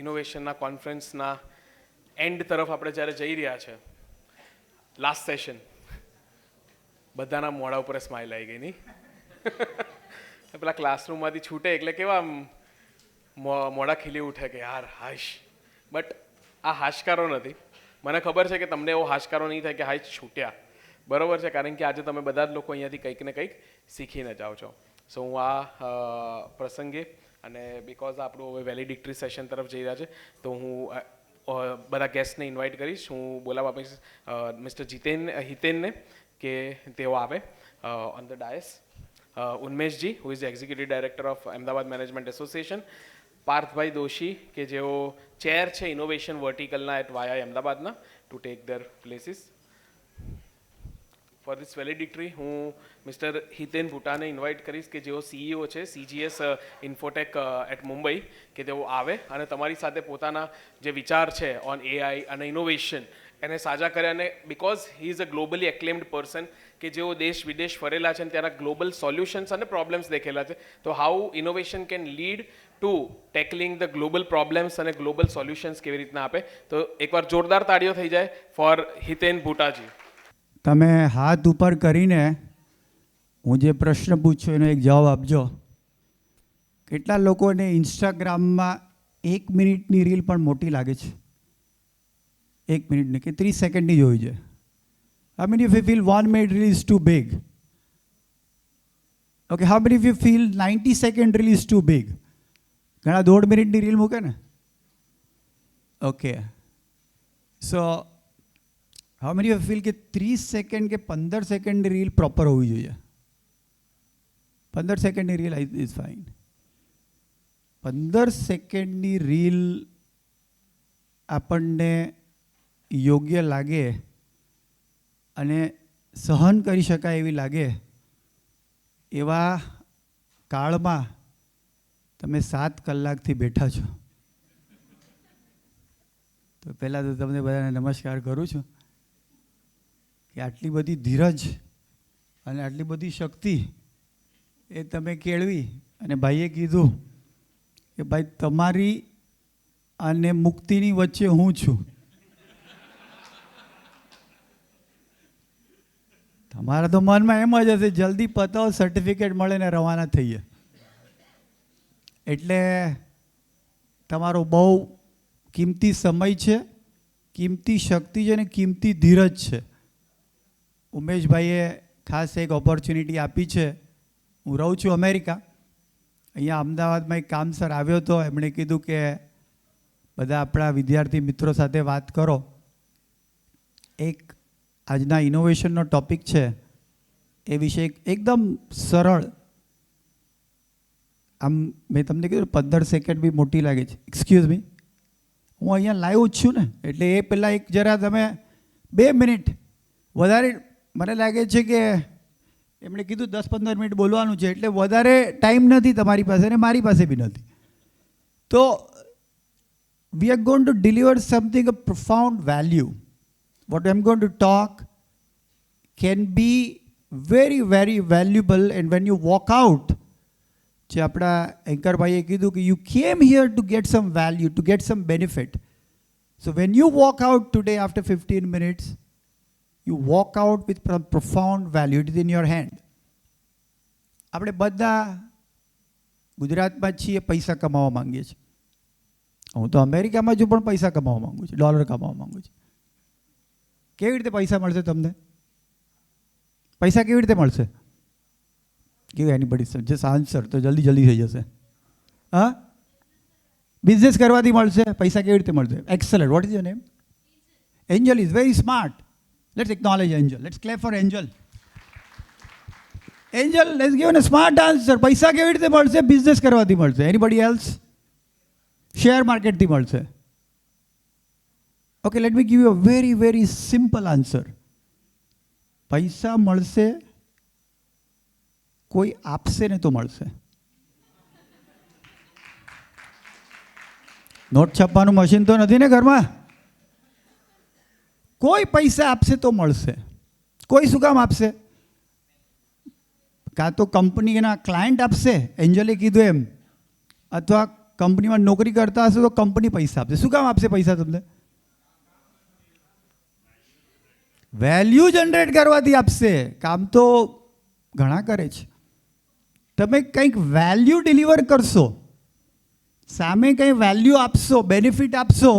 ઇનોવેશનના કોન્ફરન્સના એન્ડ તરફ આપણે જ્યારે જઈ રહ્યા છે, લાસ્ટ સેશન, બધાના મોઢા ઉપર સ્માઇલ આવી ગઈ નહીં? પેલા ક્લાસરૂમમાંથી છૂટે એટલે કેવા મોઢા ખીલી ઉઠે કે યાર હાશ. બટ આ હાશકારો નથી. મને ખબર છે કે તમને એવો હાશકારો નહીં થાય કે હાશ છૂટ્યા, બરાબર છે, કારણ કે આજે તમે બધા જ લોકો અહીંયાથી કંઈક ને કંઈક શીખીને જાઓ છો. સો હું આ પ્રસંગે અને બિકોઝ આપણું હવે વેલિડિક્ટરી સેશન તરફ જઈ રહ્યા છે, તો હું બધા ગેસ્ટને ઇન્વાઇટ કરીશ. હું બોલાવવા આપીશ મિસ્ટર હિતેનને કે તેઓ આવે ઓન ધ ડાયસ. ઉન્મેશજી, who is the executive director of Ahmedabad management association. પાર્થભાઈ દોશી કે જેઓ ચેર છે ઇનોવેશન વર્ટિકલના એટ વાયા અમદાવાદના, to take their places. For this valedictory હું મિસ્ટર હિતેન ભૂટાને ઇન્વાઇટ કરીશ કે જેઓ CEO છે CGS ઇન્ફોટેક એટ મુંબઈ, કે તેઓ આવે અને તમારી સાથે પોતાના જે વિચાર છે ઓન AI અને ઇનોવેશન એને સાજા કરે. અને because he is a globally acclaimed person કે જેઓ દેશ વિદેશ ફરેલા છે અને ત્યાંના ગ્લોબલ સોલ્યુશન્સ અને પ્રોબ્લેમ્સ દેખેલા છે, તો how innovation can lead to tackling the global problems અને ગ્લોબલ સોલ્યુશન્સ કેવી રીતના આપે. તો એકવાર જોરદાર તાળીઓ થઈ જાય ફોર હિતેન ભૂટાજી. તમે હાથ ઉપર કરીને હું જે પ્રશ્ન પૂછ્યો એનો એક જવાબ આપજો. કેટલા લોકોને ઇન્સ્ટાગ્રામમાં 1 મિનિટની રીલ પણ મોટી લાગે છે? 1 મિનિટની કે 30 સેકન્ડની જોઈ છે. How many of you feel 1 minute reel is too big? Okay, how many of you feel 90-second reel is too big? ઘણા 1.5 મિનિટની રીલ મૂકે ને? Okay, so how many of you feel કે 30 સેકન્ડ કે 15 સેકન્ડની રીલ પ્રોપર હોવી જોઈએ? 15 સેકન્ડની રીલ ઇઝ ફાઇન. 15 સેકન્ડની રીલ આપણને યોગ્ય લાગે અને સહન કરી શકાય એવી લાગે એવા કાળમાં તમે 7 કલાકથી બેઠા છો. તો પહેલાં તો તમને બધાને નમસ્કાર કરું છું કે આટલી બધી ધીરજ અને આટલી બધી શક્તિ એ તમે કેળવી. અને ભાઈએ કીધું કે ભાઈ તમારી અને મુક્તિની વચ્ચે હું છું. તમારા તો મનમાં એમ જ હશે જલ્દી પતાવો, સર્ટિફિકેટ મળે ને રવાના થઈએ. એટલે તમારો બહુ કિંમતી સમય છે, કિંમતી શક્તિ છે અને કિંમતી ધીરજ છે. ઉમેશભાઈએ ખાસ એક ઓપોર્ચ્યુનિટી આપી છે. હું રહું છું અમેરિકા, અહીંયા અમદાવાદમાં એક કામસર આવ્યો હતો. એમણે કીધું કે બધા આપણા વિદ્યાર્થી મિત્રો સાથે વાત કરો. એક આજના ઇનોવેશનનો ટૉપિક છે એ વિશે એકદમ સરળ, આમ મેં તમને કીધું 15 સેકન્ડ બી મોટી લાગે છે. એક્સક્યુઝ મી, હું અહીંયા લાઈવ જ છું ને, એટલે એ પહેલાં એક જરા તમે 2 મિનિટ વધારે, મને લાગે છે કે એમણે કીધું 10-15 મિનિટ બોલવાનું છે, એટલે વધારે ટાઈમ નથી તમારી પાસે અને મારી પાસે બી નથી. તો we are going to deliver something of profound value. What I'm going to talk can be very, very valuable, and when you walk out, જે આપણા એન્કરભાઈએ કીધું કે you came here to get some value, to get some benefit. So when you walk out today after 15 minutes, you walk out with profound value. It is in your hand. આપણે બધા ગુજરાતમાં છીએ, પૈસા કમાવા માંગીએ છીએ. હું તો અમેરિકામાં છું પણ પૈસા કમાવા માંગુ છું, ડોલર કમાવા માંગુ છું. કેવી રીતે પૈસા મળશે તમને? પૈસા કેવી રીતે મળશે? give anybody just answer તો જલ્દી થઈ જશે. હા, બિઝનેસ કરવાથી મળશે. પૈસા કેવી રીતે મળશે? Excellent. What is your name? Angel is very smart. Let's acknowledge Angel. Let's clap for Angel. Angel let's give a smart answer. પૈસા કેવી રીતે મળશે? બિઝનેસ કરવાથી મળશે. Anybody else? શેર માર્કેટથી મળશે. Okay, let me give you a very very simple answer. પૈસા મળશે કોઈ આપશે ને તો મળશે. નોટ છાપવાનું મશીન તો નથી ને ઘરમાં? કોઈ પૈસા આપશે તો મળશે. કોઈ શું કામ આપશે? કાં તો કંપનીના ક્લાયન્ટ આપશે, એન્જલે કીધું એમ, અથવા કંપનીમાં નોકરી કરતા હશો તો કંપની પૈસા આપશે. શું કામ આપશે પૈસા તમને? વેલ્યુ જનરેટ કરવાથી આપશે. કામ તો ઘણા કરે છે. તમે કંઈક વેલ્યુ ડિલિવર કરશો, સામે કંઈ વેલ્યુ આપશો, બેનિફિટ આપશો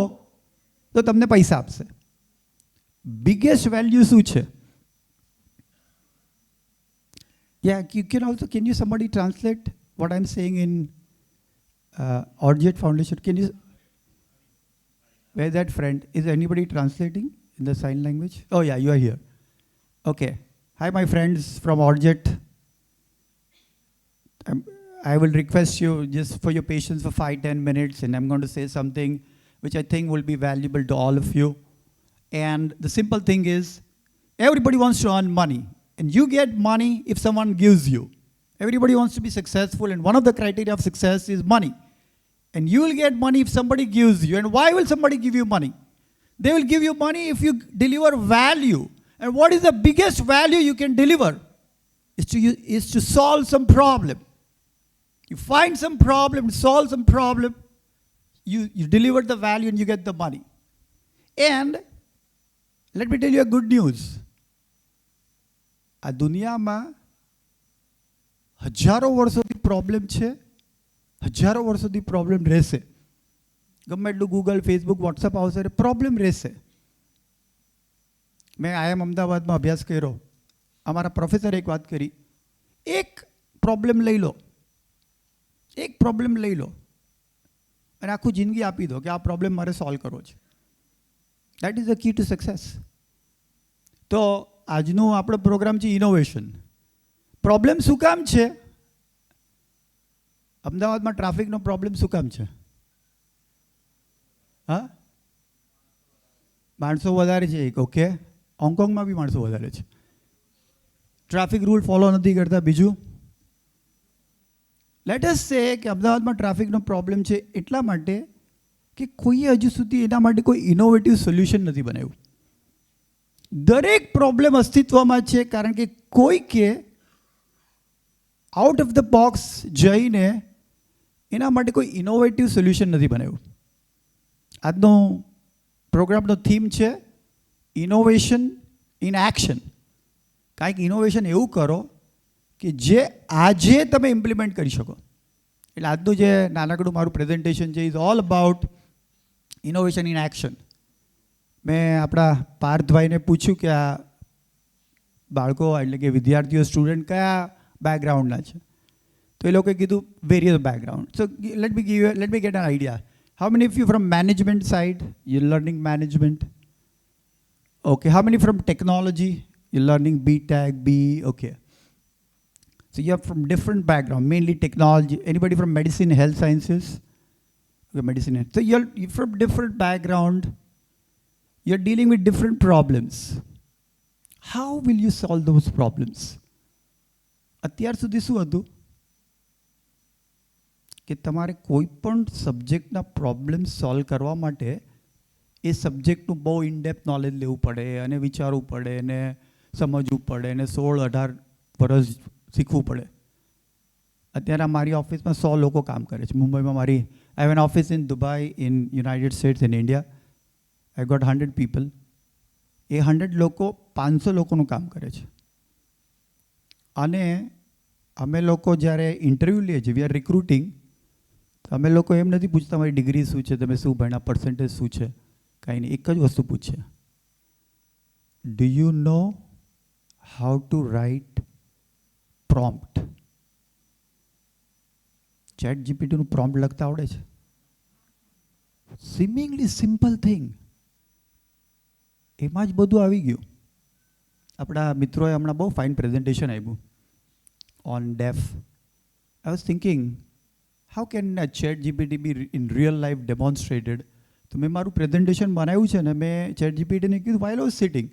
તો તમને પૈસા આપશે. બિગેસ્ટ વેલ્યુ શું છે? Yeah, can you somebody translate what I'm saying in Orjet Foundation? Can you, where's that friend? Is anybody translating in the sign language? Oh yeah, you are here. Okay. Hi, my friends from Orjet. I will request you just for your patience for 5-10 minutes, and I'm going to say something which I think will be valuable to all of you. And the simple thing is, everybody wants to earn money. And you get money if someone gives you. Everybody wants to be successful, and one of the criteria of success is money. And you will get money if somebody gives you. And why will somebody give you money? They will give you money if you deliver value. And what is the biggest value you can deliver? Is to solve some problem. You find some problem, solve some problem, you deliver the value and you get the money. And let me tell you a good news. આ દુનિયામાં હજારો વર્ષોથી problem છે, હજારો વર્ષોથી problem રહેશે. ગમે એટલું ગૂગલ, ફેસબુક, વોટ્સઅપ આવશે, પ્રોબ્લેમ રહેશે. મેં IIM અમદાવાદમાં અભ્યાસ કર્યો. અમારા પ્રોફેસરે એક વાત કરી, એક પ્રોબ્લેમ લઈ લો, એક પ્રોબ્લેમ લઈ લો અને આખું જિંદગી આપી દો કે આ પ્રોબ્લેમ મારે સોલ્વ કરવો છે. That is the key to success. તો આજનો આપણો પ્રોગ્રામ છે ઇનોવેશન. પ્રોબ્લેમ શું કામ છે? અમદાવાદમાં ટ્રાફિકનો પ્રોબ્લેમ શું કામ છે? હા, માણસો વધારે છે એક. ઓકે, હોંગકોંગમાં બી માણસો વધારે છે. ટ્રાફિક રૂલ ફોલો નથી કરતા. બીજું, લેટ અસ સે કે અમદાવાદમાં ટ્રાફિકનો પ્રોબ્લેમ છે એટલા માટે કે કોઈએ હજુ સુધી એના માટે કોઈ ઇનોવેટિવ સોલ્યુશન નથી બનાવ્યું. દરેક પ્રોબ્લેમ અસ્તિત્વમાં છે કારણ કે કોઈકે આઉટ ઓફ ધ બોક્સ જઈને એના માટે કોઈ ઇનોવેટિવ સોલ્યુશન નથી બનાવ્યું. આજનો પ્રોગ્રામનો થીમ છે ઇનોવેશન ઇન એક્શન. કાંઈક ઇનોવેશન એવું કરો કે જે આજે તમે ઇમ્પ્લિમેન્ટ કરી શકો. એટલે આજનું જે નાનકડું મારું પ્રેઝન્ટેશન છે is all about innovation in action. મેં આપણા પાર્થભાઈને પૂછ્યું કે આ બાળકો એટલે કે વિદ્યાર્થીઓ, સ્ટુડન્ટ કયા બેકગ્રાઉન્ડના છે? તો એ લોકોએ કીધું various background. So let me get an idea. How many of you from management side? You learning management. Okay. How many from technology? You learning BTech, BE. Okay. So you are from different background, mainly technology. Anybody from medicine, health sciences? Okay, medicine. So you're from different background. You're dealing with different problems. How will you solve those problems? અત્યાર સુધી શું હતું કે તમારે કોઈ પણ સબ્જેક્ટના problem solve કરવા માટે એ સબ્જેક્ટનું બહુ ઇનડેપ્થ નોલેજ લેવું પડે અને વિચારવું પડે અને સમજવું પડે અને 16-18 વર્ષ શીખવું પડે. અત્યારે મારી ઓફિસમાં 100 લોકો કામ કરે છે. મુંબઈમાં મારી I have an office in Dubai, in United States, in India. I got 100 people. એ 100 લોકો 500 લોકોનું કામ કરે છે. અને અમે લોકો જ્યારે ઇન્ટરવ્યૂ લઈએ છીએ, વી આર રિક્રુટિંગ, તો અમે લોકો એમ નથી પૂછતા તમારી ડિગ્રી શું છે, તમે શું ભણ્યા, પર્સન્ટેજ શું છે, કાંઈ નહીં. એક જ વસ્તુ પૂછે, do you know how to write prompt? Chat જીપીટીનું પ્રોમ્પ્ટ લખતા આવડે છે? Seemingly simple thing. એમાં જ બધું આવી ગયું. આપણા મિત્રોએ હમણાં બહુ ફાઇન પ્રેઝન્ટેશન આપ્યું on deaf. I was thinking how can chat GPT be in real life demonstrated. તો મેં મારું પ્રેઝન્ટેશન બનાવ્યું છે ને મેં ચેટ જીપીટીને કીધું વાઇલ વોઝ સિટિંગ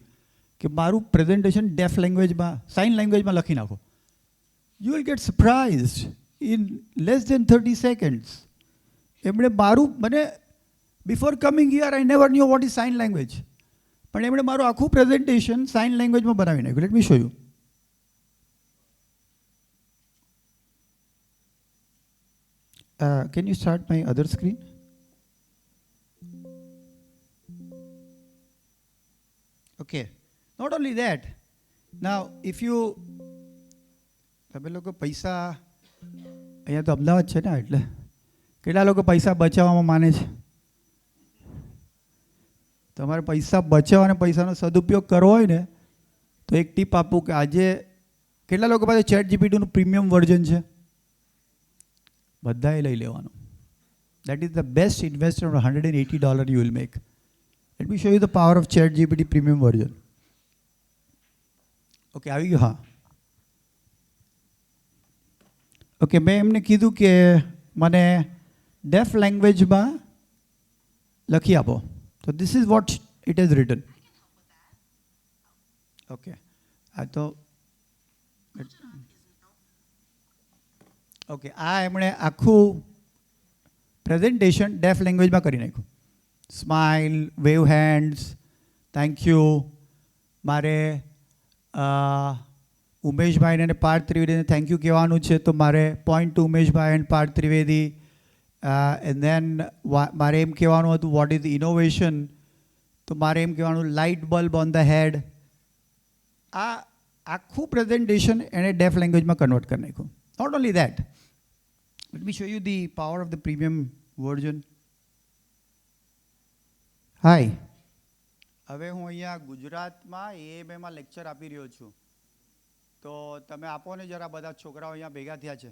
કે મારું પ્રેઝન્ટેશન ડેફ લેંગ્વેજમાં, સાઇન લેંગ્વેજમાં લખી નાખો. You will get surprised in less than 30 seconds. એમણે મારું, મને before coming here I never knew what is sign language, પણ એમણે મારું આખું પ્રેઝન્ટેશન સાઇન લેંગ્વેજમાં બનાવી નાખ્યું. Let me show you. Can you start my other screen? Okay. Not only that. Now, if you તમે લોકો પૈસા અહીંયા તો અમદાવાદ છે ને એટલે કેટલા લોકો પૈસા બચાવવામાં માને છે? તમારે પૈસા બચાવવા અને પૈસાનો સદુપયોગ કરવો હોય ને તો એક ટીપ આપું કે આજે કેટલા લોકો પાસે ચેટ જીપીટીનું પ્રીમિયમ વર્ઝન છે? બધાએ લઈ લેવાનું. That is the best investment of $180 you will make. Let me show you the power of ChatGPT premium version. Okay, આવી ગયું? હા. ઓકે, મેં એમને કીધું કે મને ડેફ લેંગ્વેજમાં લખી આપો. તો this is what it has written. Okay, આ તો ઓકે, આ એમણે આખું પ્રેઝન્ટેશન ડેફ લેંગ્વેજમાં કરી નાખ્યું. Smile, wave hands, thank you. મારે ઉમેશભાઈને અને પાર્થ ત્રિવેદીને થેન્ક યુ કહેવાનું છે, તો મારે પોઈન્ટ ટુ ઉમેશભાઈ and Parth Trivedi. And then મારે એમ કહેવાનું હતું વોટ ઇઝ ઇનોવેશન, તો મારે એમ કહેવાનું light bulb on the head. આ આખું પ્રેઝન્ટેશન એણે ડેફ લેંગ્વેજમાં કન્વર્ટ કરી નાખ્યું. Not only that, let me show you the power of the premium version. Hi, હવે હું અહીંયા ગુજરાતમાં એએમએમાં લેક્ચર આપી રહ્યો છું, તો તમે આપો ને જરા, બધા છોકરાઓ અહીંયા ભેગા થયા છે.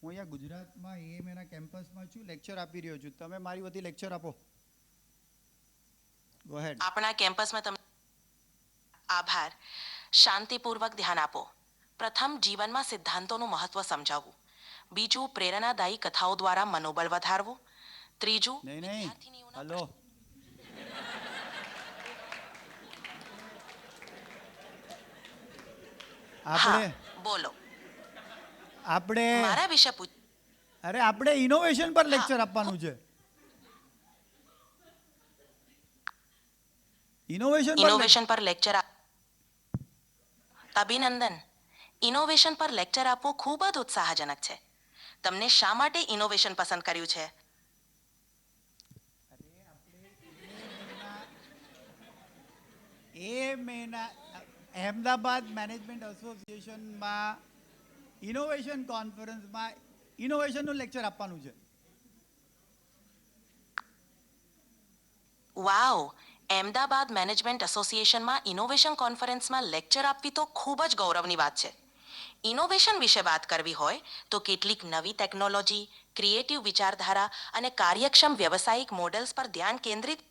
હું અહીંયા ગુજરાતમાં એએમએના કેમ્પસમાં છું, લેક્ચર આપી રહ્યો છું. તમે મારી વતી લેક્ચર આપો. ગો હેડ. આપણા કેમ્પસમાં તમને આભાર. શાંતિપૂર્વક ધ્યાન આપો. પ્રથમ, જીવનમાં સિદ્ધાંતોનું મહત્વ સમજાવવું. બીજું, પ્રેરણાદાયી કથાઓ દ્વારા મનોબળ વધારવું. ત્રીજું, વિદ્યાર્થીનીઓના હલો, આપણે બોલો. આપણે મારા વિશે પૂછ. અરે આપણે ઇનોવેશન પર લેક્ચર આપવાનું છે. ઇનોવેશન પર લેક્ચર અભિનંદન. ઇનોવેશન પર લેક્ચર આપવું ખૂબ જ ઉત્સાહજનક છે. તમને શા માટે ઇનોવેશન પસંદ કર્યું છે? અહેમદાબાદ મેનેજમેન્ટ એસોસિએશનમાં ઇનોવેશન કોન્ફરન્સમાં ઇનોવેશનનું લેક્ચર આપવાનું છે. વાવ, અહેમદાબાદ મેનેજમેન્ટ એસોસિએશનમાં ઇનોવેશન કોન્ફરન્સમાં લેક્ચર આપવી તો ખૂબ જ ગૌરવની વાત છે. ઇનોવેશન વિશે વાત કરવી હોય તો કેટલીક નવી ટેકનોલોજી, ક્રિએટિવ વિચારધારા અને કાર્યક્ષમ વ્યવસાયિક મોડેલ્સ પર ધ્યાન કેન્દ્રિત.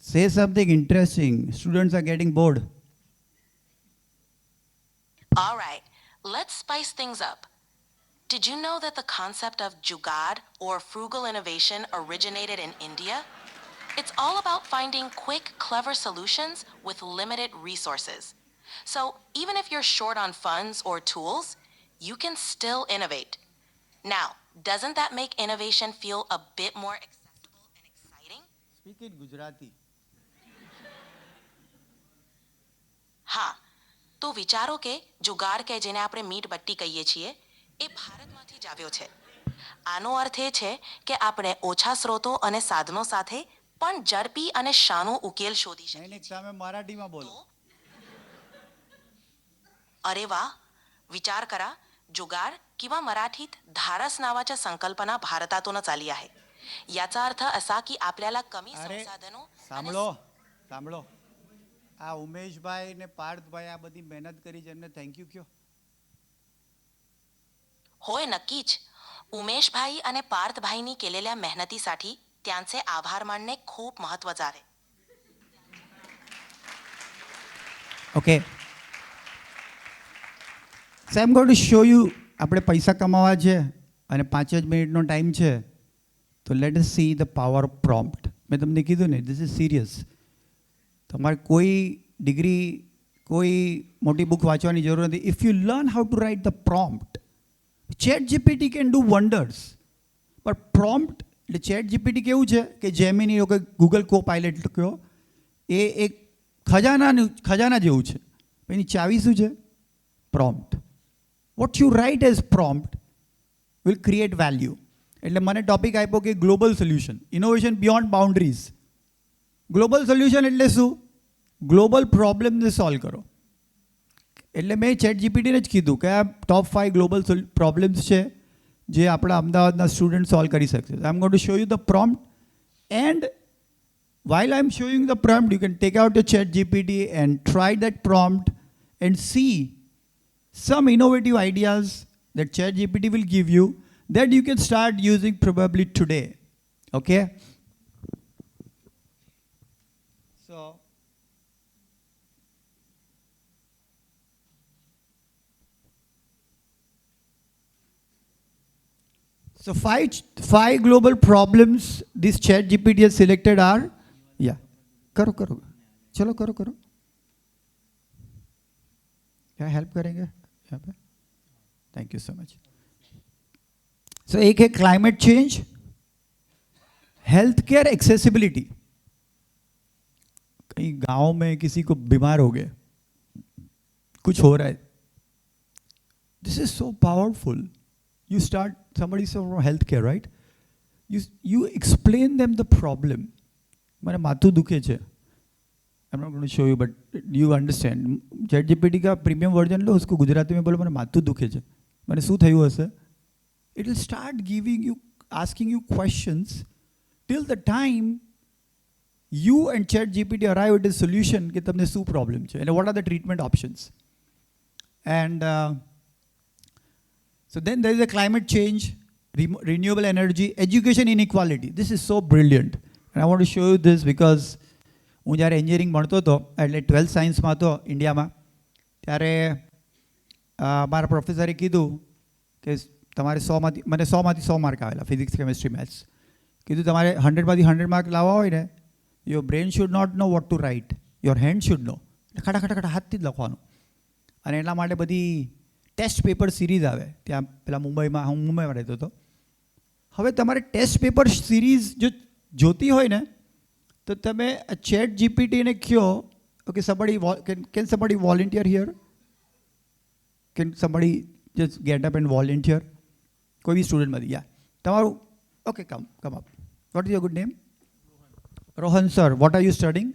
Say something interesting. Students are getting bored. All right, let's spice things up. Did you know that the concept of jugaad or frugal innovation originated in India? It's all about finding quick, clever solutions with limited resources. So even if you're short on funds or tools, you can still innovate. Now, doesn't that make innovation feel a bit more accessible and exciting? Speak in Gujarati. હા, તો વિચારો કે જુગાડ કે જેને આપણે meet બટ્ટી કહીએ છીએ એ ભારતમાંથી જ આવ્યો છે. આનો અર્થ એ છે કે આપણે ઓછા સ્રોતો અને સાધનો સાથે પણ ઝડપી અને શાનો ઉકેલ શોધી શકીએ. તમે મરાઠીમાં બોલો. अरे वा, विचार करा, जुगाड किंवा मराठीत धारस नावाच्या संकल्पना भारतातूनच आली आहे. याचा अर्थ असा की आपल्याला कमी संसाधनो. સાંભળો સાંભળો, આ ઉમેશભાઈ ને પાર્થભાઈ આ બધી મહેનત કરી છે, એમને થેન્ક યુ કયો. होय, नक्कीच. उमेशभाई आणि पार्थभाईंनी केलेल्या मेहनतीसाठी त्यांचे आभार मानणे खूप महत्त्वाचे आहे. Okay, so I am going to show you. આપણે પૈસા કમાવા છે અને 5 જ મિનિટનો ટાઈમ છે, તો let S see the power of prompt. મેં તમને કીધું ને, ધીસ ઇઝ સિરિયસ. તમારે કોઈ ડિગ્રી, કોઈ મોટી બુક વાંચવાની જરૂર નથી. If you learn how to write the prompt, ChatGPT can do wonders. But prompt એટલે ચેટ જીપીટી કેવું છે કે જેમિની કે ગૂગલ કો પાયલટ કહો એ એક ખજાના જેવું છે. એની ચાવી શું છે? Prompt. What you write as prompt will create value. એટલે મને ટોપિક આપ્યો કે global solution, innovation beyond boundaries. Global solution એટલે શું? ગ્લોબલ પ્રોબ્લેમને સોલ્વ કરો. એટલે મેં ચેટ જીપીટીને જ કીધું કે આ ટોપ 5 ગ્લોબલ પ્રોબ્લેમ્સ છે જે આપણા અમદાવાદના સ્ટુડન્ટ સોલ્વ કરી શકશે. I am going to show you the prompt and while I'm showing the prompt, you can take out your chat GPT and try that prompt and see some innovative ideas that chat GPT will give you that you can start using probably today. Okay? So five global problems this chat GPT has selected are, yeah, करो चलो करो क्या help करेंगे यहाँ पे? Thank you so much. So एक है climate change, health care accessibility. कहीं गांव में किसी को बीमार हो गए, कुछ हो रहा है, this is so powerful. You start, somebody said from healthcare, right? You explain them the problem. मेरा माथु दुखे छे. I'm not going to show you, but you understand. ChatGPT का प्रीमियम वर्जन लो, उसको गुजराती में बोलो मेरा माथु दुखे छे. मैंने શું થયું હશે? It will start giving you, asking you questions till the time you and ChatGPT arrive at a solution કે તમને શું problem છે and what are the treatment options. And so then there is a climate change, renewable energy, education inequality. This is so brilliant. And I want to show you this because હું જ્યારે engineering ભણતો હતો એટલે 12th સાયન્સમાં હતો ઇન્ડિયામાં, ત્યારે મારા પ્રોફેસરે કીધું કે તમારે 100માંથી 100 માર્ક આવેલા ફિઝિક્સ કેમેસ્ટ્રી મેથ્સ. કીધું તમારે 100માંથી 100 માર્ક લાવવા હોય ને, your brain should not know what to write, your hand should know. ખટા હાથથી જ લખવાનું. અને એટલા માટે બધી ટેસ્ટ પેપર સિરીઝ આવે ત્યાં પેલા મુંબઈમાં, હું મુંબઈમાં રહેતો હતો. હવે તમારે ટેસ્ટ પેપર સિરીઝ જો જોતી હોય ને તો તમે ચેટ જીપીટીને કહો okay can somebody volunteer here? Can somebody just get up and volunteer? કોઈ બી સ્ટુડન્ટમાંથી, યા તમારું okay come up. What is your good name? Rohan sir, what are you studying?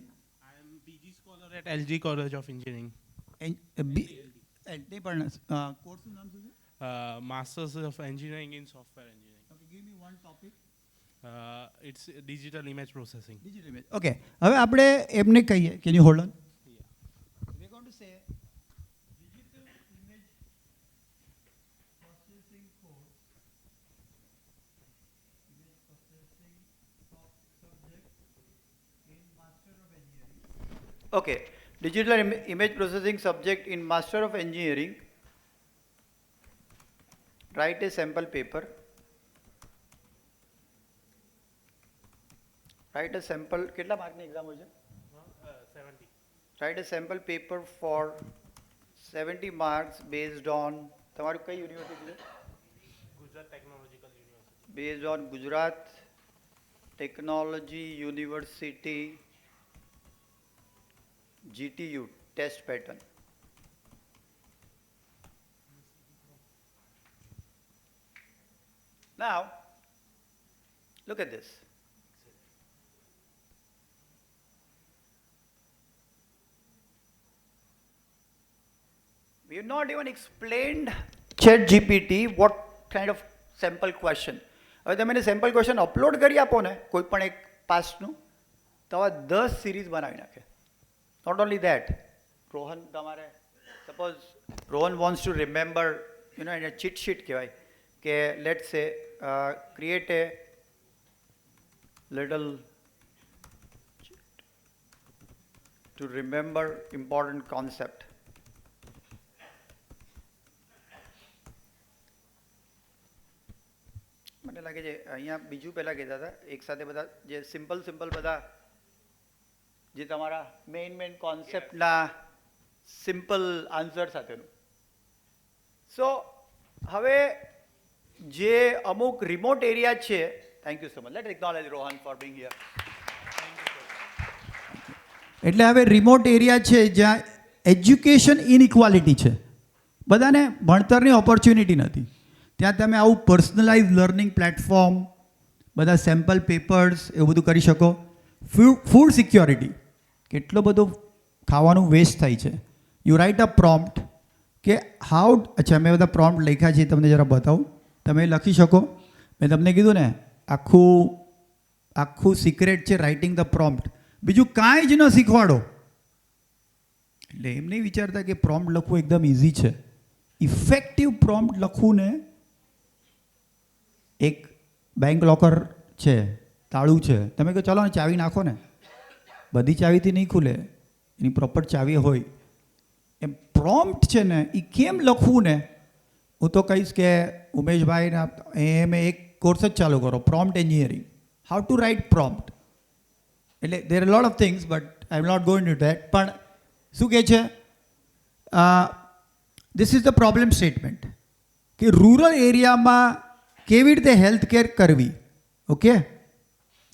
I am PG scholar at LG College of Engineering. નહીં પણ કોર્સનું નામ શું છે? Masters of Engineering in Software Engineering. Okay, give me one topic. It's digital image processing. Digital image. Okay. હવે આપણે એમને કહીએ, can you hold on? We're going to say digital image processing course, image processing subject in Master of Engineering. Okay. Digital image processing subject in Master of Engineering. Write a sample paper. Write a sample. કેટલા માર્કની exam હોય છે? 70. Write a sample paper for 70 marks based on તમારું કઈ university છે? Gujarat Technological University. Based on Gujarat Technology University GTU test pattern. Now, look at this. We have not even explained ChatGPT what kind of sample question. હવે તમે એને sample question upload કરી આપો ને કોઈ પણ એક પાસ્ટનું, તો આ 10 સિરીઝ બનાવી નાખે. Not only that, Rohan તમારે suppose Rohan wants to remember, in a cheat sheet કહેવાય કે let's say create a little to remember important concept. મને લાગે છે અહીંયા બીજું પહેલાં કહેતા હતા એકસાથે બધા જે સિમ્પલ બધા જે તમારા મેઇન કોન્સેપ્ટના સિમ્પલ આન્સર સાથેનું. સો હવે જે અમુક રિમોટ એરિયા છે Thank you so much. Let's acknowledge Rohan for being here. એટલે હવે રિમોટ એરિયા છે જ્યાં એજ્યુકેશન ઇનઇક્વાલિટી છે, બધાને ભણતરની ઓપોર્ચ્યુનિટી નથી, ત્યાં તમે આવું પર્સનલાઇઝ લર્નિંગ પ્લેટફોર્મ, બધા સેમ્પલ પેપર્સ એવું બધું કરી શકો. ફૂડ સિક્યોરિટી, કેટલો બધો ખાવાનું વેસ્ટ થાય છે. યુ રાઇટ અ પ્રોમ્પ્ટ કે હાઉ, અચ્છા મેં બધા પ્રોમ્પ્ટ લખ્યા છે, તમને જરા બતાવું, તમે લખી શકો. મેં તમને કીધું ને આખું સિક્રેટ છે રાઇટિંગ ધ પ્રોમ્પ્ટ, બીજું કાંઈ જ ન શીખવાડો. એટલે એમ નહીં વિચારતા કે પ્રોમ્પ્ટ લખવું એકદમ ઇઝી છે. ઇફેક્ટિવ પ્રોમ્પ્ટ લખવું ને, એક બેંક લોકર છે, તાળું છે, તમે કહો ચાલો ને ચાવી નાખો ને, બધી ચાવીથી નહીં ખુલે, એની પ્રોપર ચાવી હોય. એમ પ્રોમ્પ્ટ છે ને એ કેમ લખવું ને, હું તો કહીશ કે ઉમેશભાઈના એમ એક કોર્સ જ ચાલુ કરો, prompt engineering, how to write prompt. એટલે there are lot of things but I am not going to that. પણ શું કહે છે, this is the problem statement કે રૂરલ એરિયામાં કેવી રીતે હેલ્થ કેર કરવી. ઓકે,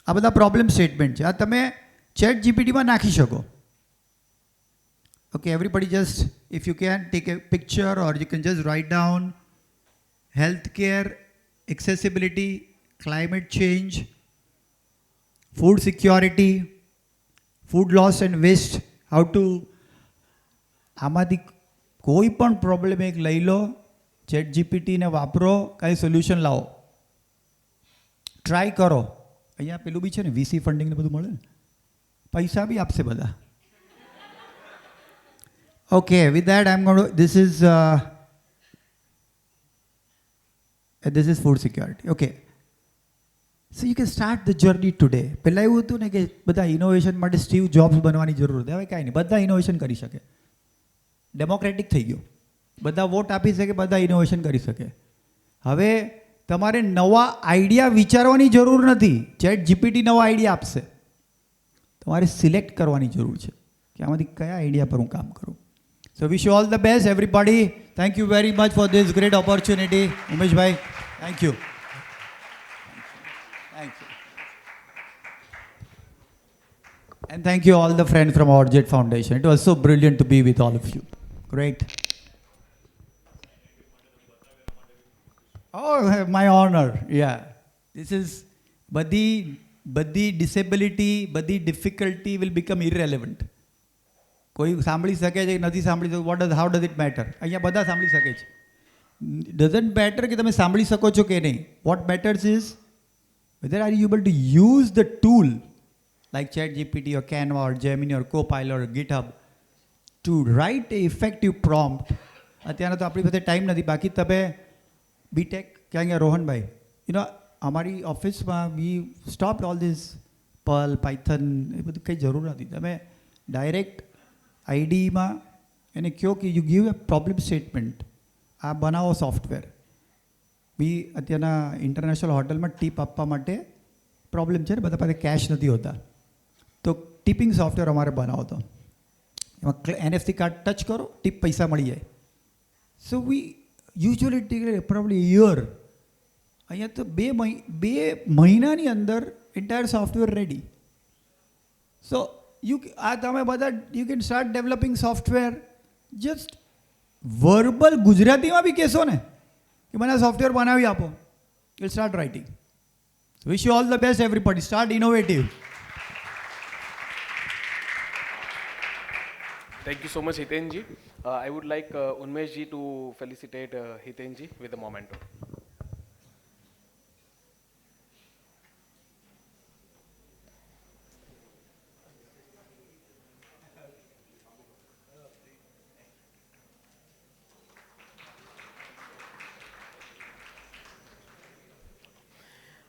આ બધા પ્રોબ્લેમ સ્ટેટમેન્ટ છે, આ તમે ચેટ જીપીટીમાં નાખી શકો. Okay, everybody just, if you can, take a picture or you can just write down healthcare, accessibility, climate change, food security, food loss and waste, how to, આમાંથી કોઈ પણ પ્રોબ્લેમ એક લઈ લો, ચેટ જીપીટીને વાપરો, કાંઈ સોલ્યુશન લાવો, ટ્રાય કરો. અહીંયા પેલું બી છે ને વીસી ફંડિંગ ને બધું મળે ને, પૈસા બી આપશે બધા. Okay, with that, I'm going to, this is food security. Okay. So you can start the journey today. પહેલાં એવું હતું ને કે બધા ઇનોવેશન માટે સ્ટીવ જોબ્સ બનવાની જરૂર હતી, હવે કાંઈ નહીં, બધા ઇનોવેશન કરી શકે. ડેમોક્રેટિક થઈ ગયું, બધા વોટ આપી શકે, બધા ઇનોવેશન કરી શકે. હવે તમારે નવા આઈડિયા વિચારવાની જરૂર નથી, ચેટ જીપીટી નવા આઈડિયા આપશે. તમારે સિલેક્ટ કરવાની જરૂર છે કે આમાંથી કયા આઈડિયા પર હું કામ કરું. So wish you all the best, everybody. Thank you very much for this great opportunity. Umesh bhai, thank you. Thank you. And thank you all the friends from Orjet Foundation. It was so brilliant to be with all of you. Great. Oh, my honor. Yeah. This is badi disability, badi difficulty will become irrelevant. કોઈ સાંભળી શકે છે કે નથી સાંભળી શકે, what does, how does it matter? અહીંયા બધા સાંભળી શકે છે. ડઝન્ટ મેટર કે તમે સાંભળી શકો છો કે નહીં. What matters is whether are you able to use the tool like chat GPT or Canva or Gemini or Copilot or GitHub to write a effective prompt. અત્યારે તો આપણી પાસે ટાઈમ નથી, બાકી તમે બીટેક ક્યાં ગયા રોહનભાઈ, યુ નો અમારી ઓફિસમાં we stop all this Perl, Python, એ બધું કંઈ જરૂર નથી. તમે ડાયરેક્ટ આઈડીમાં એને કહો કે you give A problem statement, આ બનાવો સોફ્ટવેર. બી અત્યારના ઇન્ટરનેશનલ હોટલમાં ટીપ આપવા માટે પ્રોબ્લેમ છે ને, બધા પાસે કેશ નથી હોતા, તો ટિપિંગ સોફ્ટવેર અમારે બનાવો તો એમાં NFC કાર્ડ ટચ કરો, ટીપ પૈસા મળી જાય. So we usually take probably year. અહીંયા તો બે મહિનાની અંદર એન્ટાયર સોફ્ટવેર રેડી. સો આ તમે બધા you can start developing software. Just verbal ગુજરાતીમાં બી કહેશો ને કે મને આ સોફ્ટવેર બનાવી આપો, you start writing. Wish you all the best everybody. Start innovative. Thank you so much, Hitenji. I would like Unmeshji to felicitate Hitenji with a memento.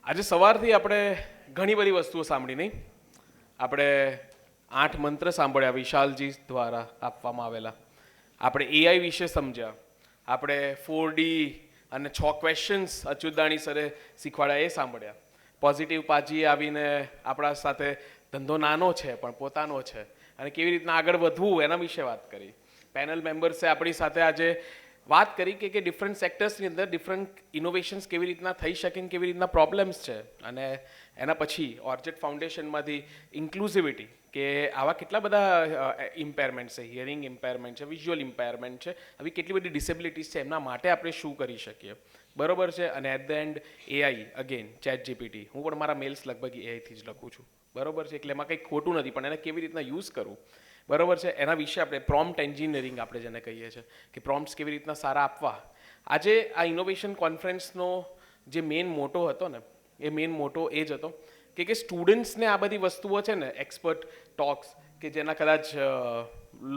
આજે સવારથી આપણે ઘણી બધી વસ્તુઓ સાંભળી, નહીં? આપણે 8 મંત્ર સાંભળ્યા વિશાલજી દ્વારા આપવામાં આવેલા, આપણે એઆઈ વિશે સમજ્યા, આપણે 4D અને 6 ક્વેશ્ચન્સ અચ્યુતદાણી સરે શીખવાડ્યા એ સાંભળ્યા. પોઝિટિવ પાજીએ આવીને આપણા સાથે ધંધો નાનો છે પણ પોતાનો છે અને કેવી રીતના આગળ વધવું એના વિશે વાત કરી. પેનલ મેમ્બર્સે આપણી સાથે આજે વાત કરી કે ડિફરન્ટ સેક્ટર્સની અંદર ડિફરન્ટ ઇનોવેશન્સ કેવી રીતના થઈ શકે ને કેવી રીતના પ્રોબ્લેમ્સ છે, અને એના પછી ઓર્જેટ ફાઉન્ડેશનમાંથી ઇન્ક્લુઝિવિટી કે આવા કેટલા બધા ઇમ્પેરમેન્ટ છે, હિયરિંગ ઇમ્પેરમેન્ટ છે, વિઝ્યુઅલ ઇમ્પેરમેન્ટ છે, આવી કેટલી બધી ડિસેબિલિટીઝ છે, એમના માટે આપણે શું કરી શકીએ, બરોબર છે. અને at the end AI again ChatGPT, હું પણ મારા મેલ્સ લગભગ એઆઈથી જ લખું છું, બરોબર છે, એટલે એમાં કંઈ ખોટું નથી, પણ એને કેવી રીતના યુઝ કરવું, બરોબર છે, એના વિશે આપણે પ્રોમ્પ્ટ એન્જિનિયરિંગ આપણે જેને કહીએ છીએ કે પ્રોમ્પ્ટ્સ કેવી રીતના સારા આપવા. આજે આ ઇનોવેશન કોન્ફરન્સનો જે મેઇન મોટો હતો ને, એ મેઇન મોટો એ જ હતો કે સ્ટુડન્ટ્સને આ બધી વસ્તુઓ છે ને, એક્સપર્ટ ટોક્સ કે જેના કદાચ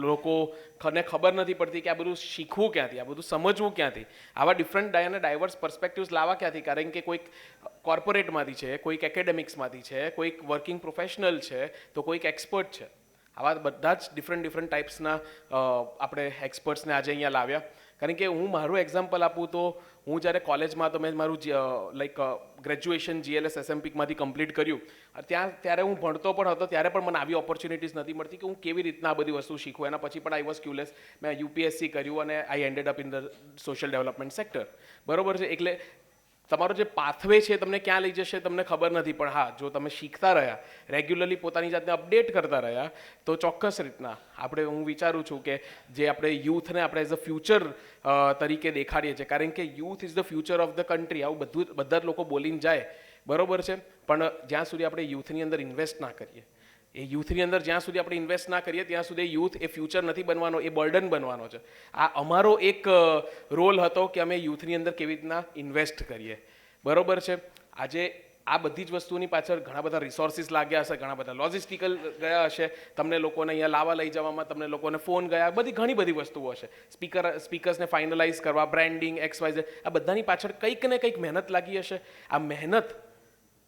લોકોને ખબર નથી પડતી કે આ બધું શીખવું ક્યાંથી, આ બધું સમજવું ક્યાંથી, આવા ડિફરન્ટ અને ડાયવર્સ પર્સપેક્ટિવ્સ લાવવા ક્યાંથી, કારણ કે કોઈક કોર્પોરેટમાંથી છે, કોઈક એકેડેમિક્સમાંથી છે, કોઈક વર્કિંગ પ્રોફેશનલ છે, તો કોઈક એક્સપર્ટ છે. આવા બધા જ ડિફરન્ટ ટાઈપ્સના આપણે એક્સપર્ટ્સને આજે અહીંયા લાવ્યા. કારણ કે હું મારું એક્ઝામ્પલ આપું તો હું જ્યારે કોલેજમાં તો મેં મારું લાઈક ગ્રેજ્યુએશન GLS SMPમાંથી કમ્પ્લીટ કર્યું, ત્યારે હું ભણતો પણ હતો, ત્યારે પણ મને આવી ઓપોર્ચ્યુનિટીઝ નથી મળતી કે હું કેવી રીતના આ બધી વસ્તુ શીખું. એના પછી પણ આઈ વોઝ ક્યુલેસ, મેં UPSC કર્યું અને I ended up in the social development sector, બરોબર છે. એટલે તમારો જે પાથવે છે તમને ક્યાં લઈ જશે તમને ખબર નથી, પણ હા, જો તમે શીખતા રહ્યા, રેગ્યુલરલી પોતાની જાતને અપડેટ કરતા રહ્યા, તો ચોક્કસ રીતના હું વિચારું છું કે જે આપણે યુથને આપણે એઝ અ ફ્યુચર તરીકે દેખાડીએ છીએ, કારણ કે youth is the future of the country, આવું બધા જ લોકો બોલીને જાય, બરોબર છે, પણ જ્યાં સુધી આપણે યુથની અંદર ઇન્વેસ્ટ ના કરીએ, એ યુથની અંદર જ્યાં સુધી આપણે ઇન્વેસ્ટ ના કરીએ ત્યાં સુધી યુથ એ ફ્યુચર નથી બનવાનો, એ બર્ડન બનવાનો છે. આ અમારો એક રોલ હતો કે અમે યુથની અંદર કેવી રીતના ઇન્વેસ્ટ કરીએ, બરોબર છે. આજે આ બધી જ વસ્તુની પાછળ ઘણા બધા રિસોર્સિસ લાગ્યા હશે, ઘણા બધા લોજિસ્ટિકલ ગયા હશે, તમને લોકોને અહીંયા લાવવા લઈ જવામાં તમને લોકોને ફોન ગયા, ઘણી બધી વસ્તુઓ હશે, સ્પીકર્સને ફાઇનલાઇઝ કરવા, બ્રાન્ડિંગ, XYZ, આ બધાની પાછળ કંઈક ને કંઈક મહેનત લાગી હશે. આ મહેનત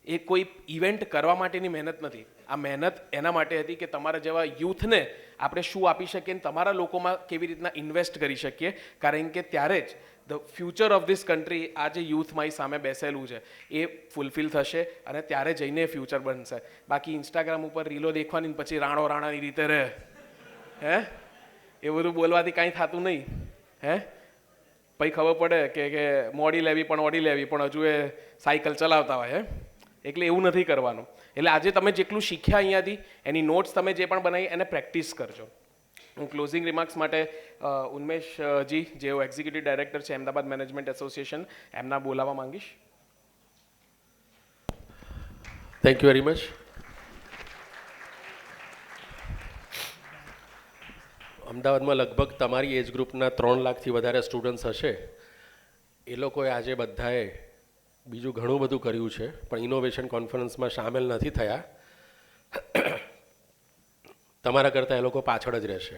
એ કોઈ ઇવેન્ટ કરવા માટેની મહેનત નથી, આ મહેનત એના માટે હતી કે તમારા જેવા યુથને આપણે શું આપી શકીએ અને તમારા લોકોમાં કેવી રીતના ઇન્વેસ્ટ કરી શકીએ, કારણ કે ત્યારે જ the future of this country આ જે યુથ મારી સામે બેસેલું છે એ ફૂલફિલ થશે અને ત્યારે જઈને ફ્યુચર બનશે. બાકી ઇન્સ્ટાગ્રામ ઉપર રીલો દેખવાની પછી રાણાની રીતે રહે, એ બધું બોલવાથી કાંઈ થતું નહીં. પછી ખબર પડે કે મોડી લેવી પણ ઓડી લેવી પણ હજુ એ સાયકલ ચલાવતા હોય. એટલે એવું નથી કરવાનું. એટલે આજે તમે જેટલું શીખ્યા અહીંયાથી, એની નોટ્સ તમે જે પણ બનાવી એને પ્રેક્ટિસ કરજો. હું ક્લોઝિંગ રિમાર્ક્સ માટે ઉન્મેશજી, જેઓ એક્ઝિક્યુટિવ ડાયરેક્ટર છે અમદાવાદ મેનેજમેન્ટ એસોસિએશન, એમના બોલાવવા માંગીશ. Thank you very much. અમદાવાદમાં લગભગ તમારી એજ ગ્રુપના 3 લાખથી વધારે સ્ટુડન્ટ્સ હશે. એ લોકોએ આજે બધાએ બીજું ઘણું બધું કર્યું છે, પણ ઇનોવેશન કોન્ફરન્સમાં સામેલ નથી થયા. તમારા કરતાં એ લોકો પાછળ જ રહેશે.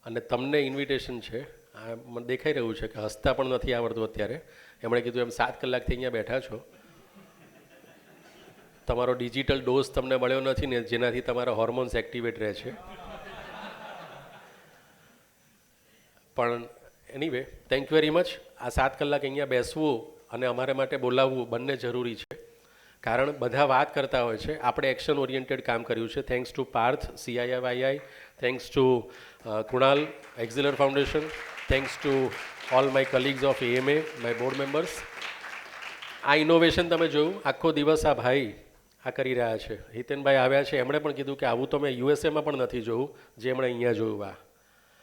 અને તમને ઇન્વિટેશન છે, આ મને દેખાઈ રહ્યું છે કે હસતા પણ નથી આવડતું અત્યારે. એમણે કીધું એમ 7 કલાકથી અહીંયા બેઠા છો, તમારો ડિજિટલ ડોઝ તમને મળ્યો નથી ને, જેનાથી તમારા હોર્મોન્સ એક્ટિવેટ રહે છે. પણ anyway, thank you very much. આ 7 કલાક અહીંયા બેસવું અને અમારે માટે બોલાવવું બંને જરૂરી છે, કારણ બધા વાત કરતા હોય છે, આપણે એક્શન ઓરિએન્ટેડ કામ કર્યું છે. Thanks to Parth, CII, thanks to Kunal, Axilor foundation, thanks to all my colleagues of AMA, my board members. આ ઇનોવેશન તમે જોયું, આખો દિવસ આ ભાઈ આ કરી રહ્યા છે. હિતેનભાઈ આવ્યા છે, એમણે પણ કીધું કે આવું તો મેં USA પણ નથી જોયું જે એમણે અહીંયા જોયું.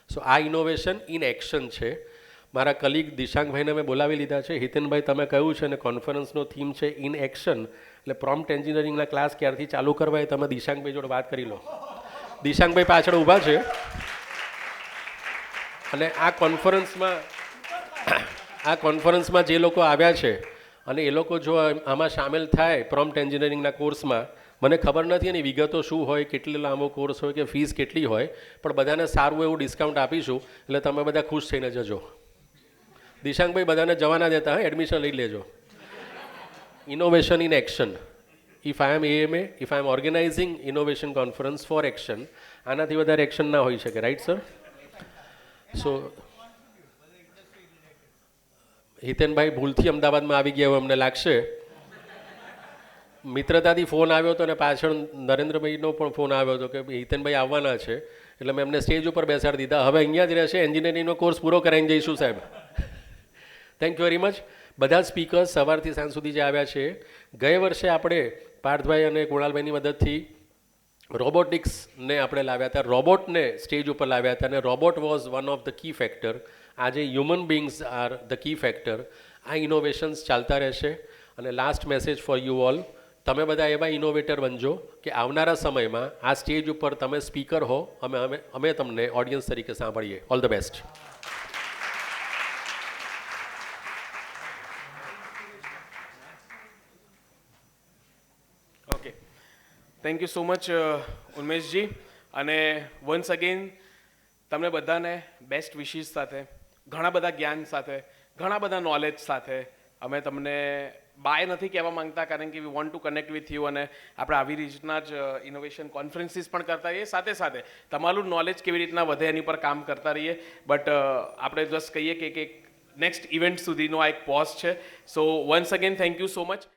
સો આ ઇનોવેશન ઇન એક્શન છે. મારા કલીગ દિશાંગભાઈને મેં બોલાવી લીધા છે. હિતેનભાઈ, તમે કહ્યું છે ને કોન્ફરન્સનો થીમ છે ઇન એક્શન, એટલે પ્રોમ્પ્ટ એન્જિનિયરિંગના ક્લાસ ક્યારથી ચાલુ કરવા એ તમે દિશાંગભાઈ જોડે વાત કરી લો. દિશાંગભાઈ પાછળ ઊભા છે. અને આ કોન્ફરન્સમાં જે લોકો આવ્યા છે અને એ લોકો જો આમાં સામેલ થાય પ્રોમ્પ્ટ એન્જિનિયરિંગના કોર્સમાં, મને ખબર નથી એની વિગતો શું હોય, કેટલો લાંબો કોર્સ હોય કે ફીસ કેટલી હોય, પણ બધાને સારું એવું ડિસ્કાઉન્ટ આપીશું, એટલે તમે બધા ખુશ થઈને જજો. દિશાંગભાઈ બધાને જવાના દેતા, એડમિશન લઈ લેજો. Innovation in action. If I am AMA, if I am organising innovation conference for action, આનાથી વધારે એક્શન ના હોઈ શકે, રાઈટ સર? સો હિતેનભાઈ ભૂલથી અમદાવાદમાં આવી ગયા એવું અમને લાગશે. મિત્રતાથી ફોન આવ્યો હતો અને પાછળ નરેન્દ્રભાઈનો પણ ફોન આવ્યો હતો કે હિતેનભાઈ આવવાના છે, એટલે મેં એમને સ્ટેજ ઉપર બેસાડી દીધા. હવે અહીંયા જ રહેશે, એન્જિનિયરિંગનો કોર્સ પૂરો કરાવીને જઈશું સાહેબ. Thank you very much. બધા જ સ્પીકર્સ સવારથી સાંજ સુધી જે આવ્યા છે, ગયા વર્ષે આપણે પાર્થભાઈ અને કુણાલભાઈની મદદથી રોબોટિક્સને આપણે લાવ્યા હતા, રોબોટને સ્ટેજ ઉપર લાવ્યા હતા, અને robot was one of the key factor. આજે human beings are the key factor. આ ઇનોવેશન્સ ચાલતા રહેશે. અને last message for you all, તમે બધા એવા ઇનોવેટર બનજો કે આવનારા સમયમાં આ સ્ટેજ ઉપર તમે સ્પીકર હો, અમે તમને ઓડિયન્સ તરીકે સાંભળીએ. All the best. Okay, thank you so much ઉન્મેશજી. અને વન્સ અગેન તમને બધાને બેસ્ટ વિશીસ સાથે, ઘણા બધા જ્ઞાન સાથે, ઘણા બધા નોલેજ સાથે અમે તમને બાય નથી કહેવા માંગતા, કારણ કે we want to connect with you. અને આપણે આવી રીતના જ ઇનોવેશન કોન્ફરન્સીસ પણ કરતા રહીએ, સાથે સાથે તમારું નોલેજ કેવી રીતના વધે એની પર કામ કરતા રહીએ. બટ આપણે જસ્ટ કહીએ કે નેક્સ્ટ ઇવેન્ટ સુધીનો આ એક પોઝ છે. સો once again thank you so much.